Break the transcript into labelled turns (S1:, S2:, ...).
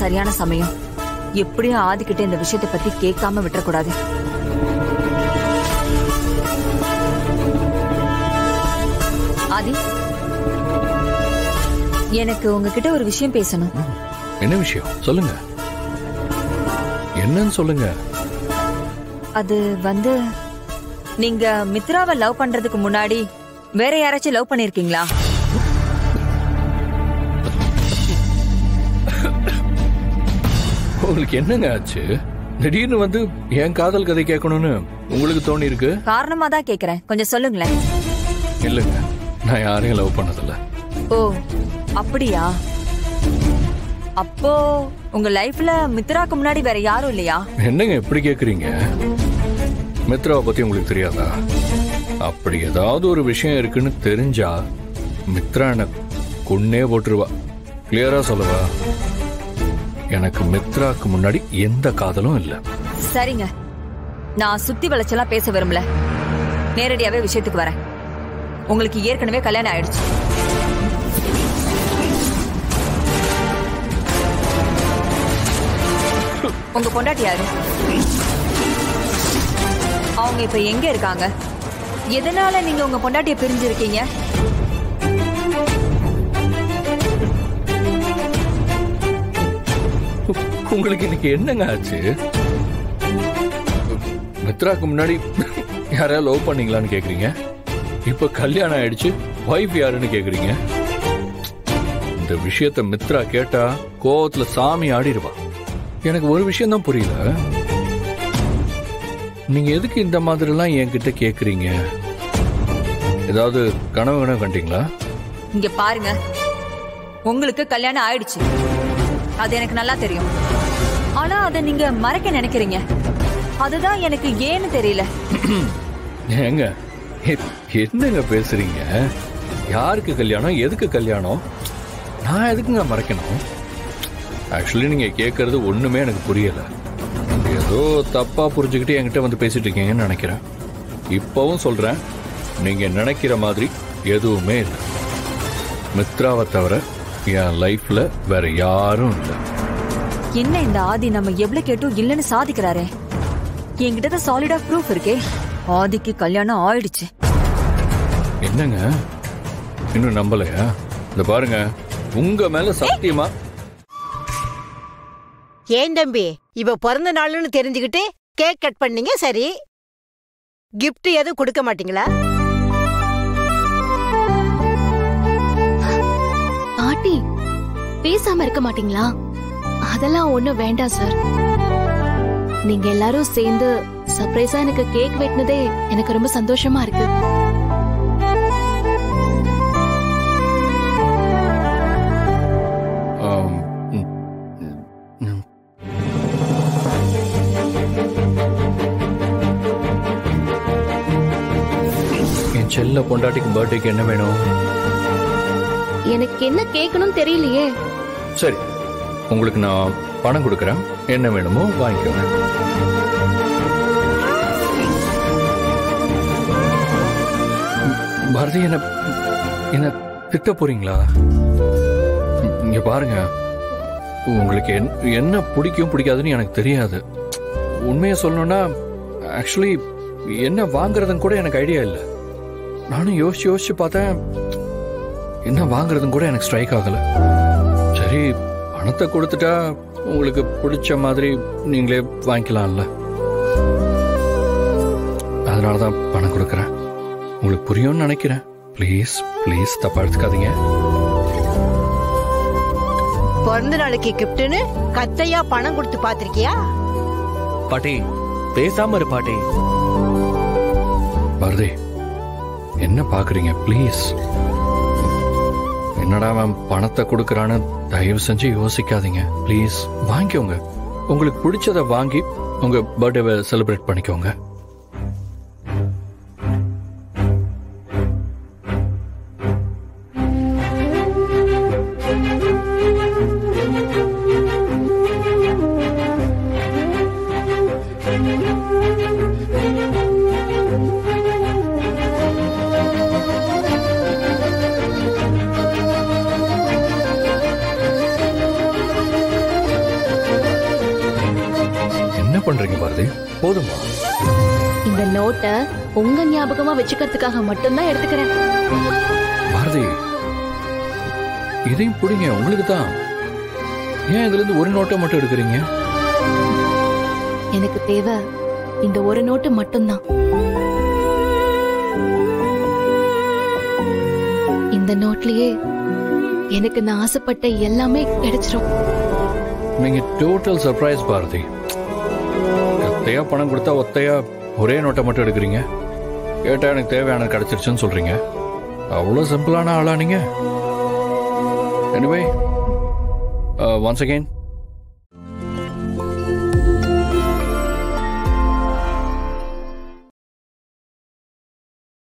S1: சரியான சமயம். எப்படியும் ஆதிக்கிட்ட இந்த விஷயத்தை பத்தி கேட்காம விட்டுறக்கூடாது. ஆதி, எனக்கு உங்ககிட்ட ஒரு விஷயம் பேசணும்.
S2: என்ன விஷயம் சொல்லுங்க. என்னன்னு சொல்லுங்க.
S1: அது நீங்க மித்ராவை லவ் பண்றதுக்கு முன்னாடி வேற யாராச்சும் லவ் பண்ணிருக்கீங்களா?
S2: உங்களுக்கு என்னங்க ஆச்சு? திடீர்னு என் காதல் கதை கேட்கணும்னு உங்களுக்கு தோணி இருக்கு?
S1: காரணமா தான் கேக்குறேன், கொஞ்சம் சொல்லுங்களேன்.
S2: இல்லங்க, நான் யாரையும் லவ் பண்ணதில்ல.
S1: ஓ அப்படியா? அப்போ உங்க லைஃப்ல மித்ராக்கு முன்னாடி வேற யாரும் இல்லையா?
S2: என்னங்க எப்படி கேக்குறீங்க? மித்ராவை பத்தி உங்களுக்கு தெரியாதா? அப்படி ஏதாவது ஒரு விஷயம் இருக்குன்னு தெரிஞ்சா மித்ரா எனக்கு கொன்னே போட்டுருவா. கிளியரா சொல்லவா? எனக்கு மித்ராக்கு முன்னாடி எந்த காதலும் இல்ல.
S1: சரிங்க, நான் சுத்தி வளைச்செல்லாம் பேச விரும்பல. நேரடியாவே விஷயத்துக்கு வரேன். உங்களுக்கு ஏற்கனவே கல்யாணம் ஆயிடுச்சு. உங்க பொண்டாட்டி யாரு? அவங்க இப்ப எங்க இருக்காங்க? எதனால நீங்க உங்க பொண்டாட்டிய பிரிஞ்சிருக்கீங்க?
S2: உங்களுக்கு இன்னைக்கு என்னங்க ஆச்சு? மித்ராக்கு முன்னாடி யாரையா லவ் பண்ணீங்களான்னு கேக்குறீங்க. இப்ப கல்யாணம் ஆயிடுச்சு, வைஃப் யாருன்னு கேக்குறீங்க. இந்த விஷயத்த மித்ரா கேட்டா கோவத்துல சாமி ஆடிடுவா. எனக்கு ஒரு விஷயம் தான் புரியல. நீங்க எதுக்கு இந்த மாதிரி எல்லாம் என்கிட்ட கேக்குறீங்க? ஏதாவது கனவு கண்டீங்களா?
S1: இங்க பாருங்க, உங்களுக்கு கல்யாணம் ஆயிடுச்சு, அது எனக்கு நல்லா தெரியும். ஆனா அதை நீங்க மறைக்க நினைக்கிறீங்க. அதுதான் எனக்கு ஏன்னு தெரியல.
S2: ஏங்க என்னங்க பேசுறீங்க? யாருக்கு கல்யாணம், எதுக்கு கல்யாணம்? நான் எதுக்குங்க மறைக்கணும்? ஆக்சுவலி நீங்க கேட்கறது ஒண்ணுமே எனக்கு புரியல. ஏதோ தப்பா புரிஞ்சுக்கிட்டு என்கிட்ட பேசிட்டு இருக்கீங்கன்னு நினைக்கிறேன். இப்பவும் சொல்றேன், நீங்க நினைக்கிற மாதிரி எதுவுமே இல்லை. மித்ராவை தவிர என் லைஃப்ல வேற யாரும் இல்லை.
S1: என்ன இந்த ஆதி நம்ம எவ்வளவு கேட்டும் இல்லன்னு சாதிக்கிறாரே. என்கிட்ட தான் சாலிடா ப்ரூஃப் இருக்கே. ஆதிக்கு கல்யாணம் ஆயிடுச்சு.
S2: என்னங்க இன்னும் நம்பலையா? இந்த பாருங்க, உங்க மேல சத்தியமா.
S3: ஏன் தம்பி, இவ பிறந்த நாள்னு தெரிஞ்சுக்கிட்டு கேக் கட் பண்ணீங்க, சரி. கிஃப்ட் எதுவும் கொடுக்க மாட்டீங்களா?
S4: பாட்டி பேசாம இருக்க மாட்டீங்களா? அதெல்லாம் ஒண்ணும் வேண்டாம் சார். நீங்க எல்லாரும் சேர்ந்து சர்ப்ரைஸா எனக்கு கேக் வெட்டினதே எனக்கு ரொம்ப சந்தோஷமா இருக்கு.
S2: என் செல்ல பொண்டாட்டிக்கு பர்த்டேக்கு என்ன வேணும்?
S4: எனக்கு என்ன கேட்கணும் தெரியலையே.
S2: சரி, உங்களுக்கு நான் பணம் கொடுக்கறேன். என்ன வேணுமோ வாங்கிக்கோங்க. பாரதி, என்ன திட்ட போறீங்களா? இங்க பாருங்க, உங்களுக்கு என்ன பிடிக்கும் பிடிக்காதுன்னு எனக்கு தெரியாது. உண்மையை சொல்லணும்னா ஆக்சுவலி என்ன வாங்குறதுன்னு கூட எனக்கு ஐடியா இல்லை. நானும் யோசிச்சு பார்த்தேன், என்ன வாங்குறதுன்னு கூட எனக்கு ஸ்ட்ரைக் ஆகல. சரி, பணத்தை கொடுத்துட்டா உங்களுக்கு பிடிச்ச மாதிரி நீங்களே வாங்கிக்கலாம்ல. அதனாலதான் பணம் கொடுக்கறேன். உங்களுக்கு புரியும்னு நினைக்கிறேன். ப்ளீஸ் ப்ளீஸ் தப்பா எடுத்துக்காதீங்க.
S3: பிறந்த நாளைக்கு கிஃப்ட்னு கத்தையா பணம் கொடுத்து பாத்திருக்கியா?
S5: பாட்டி பேசாம இரு பாட்டி.
S2: பாரதி, என்ன பாக்குறீங்க? ப்ளீஸ். என்னடா மேம் பணத்தை கொடுக்கறான்னு தயவு செஞ்சு யோசிக்காதீங்க. ப்ளீஸ் வாங்கிக்கோங்க. உங்களுக்கு பிடிச்சதை வாங்கி உங்க பர்த்டேவை செலிப்ரேட் பண்ணிக்கோங்க. பண்றீங்க பாரதி? போதுமா?
S4: இந்த நோட்டை உங்க ஞாபகமா வச்சுக்கிறதுக்காக மட்டும்தான் எடுத்துக்கிறேன்.
S2: பாரதி, இதையும் பிடிங்க, உங்களுக்கு தான். ஏன் இதுல இருந்து ஒரு நோட்டை மட்டும் எடுக்கிறீங்க?
S4: எனக்கு தேவை இந்த ஒரு நோட்டு மட்டும்தான். இந்த நோட்லயே எனக்கு நான் ஆசைப்பட்ட எல்லாமே கிடைச்சிரும்.
S2: நீங்க டோட்டல் சர்ப்ரைஸ் பாரதி. ஒத்தையா பணம் கொடுத்தா ஒத்தையா ஒரே நோட்டை மட்டும் எடுக்கிறீங்க. கேட்டா எனக்கு தேவையானது கிடைச்சிருச்சுன்னு சொல்றீங்க. அவ்வளவு சிம்பிளான ஆளா நீங்க? Anyway, once again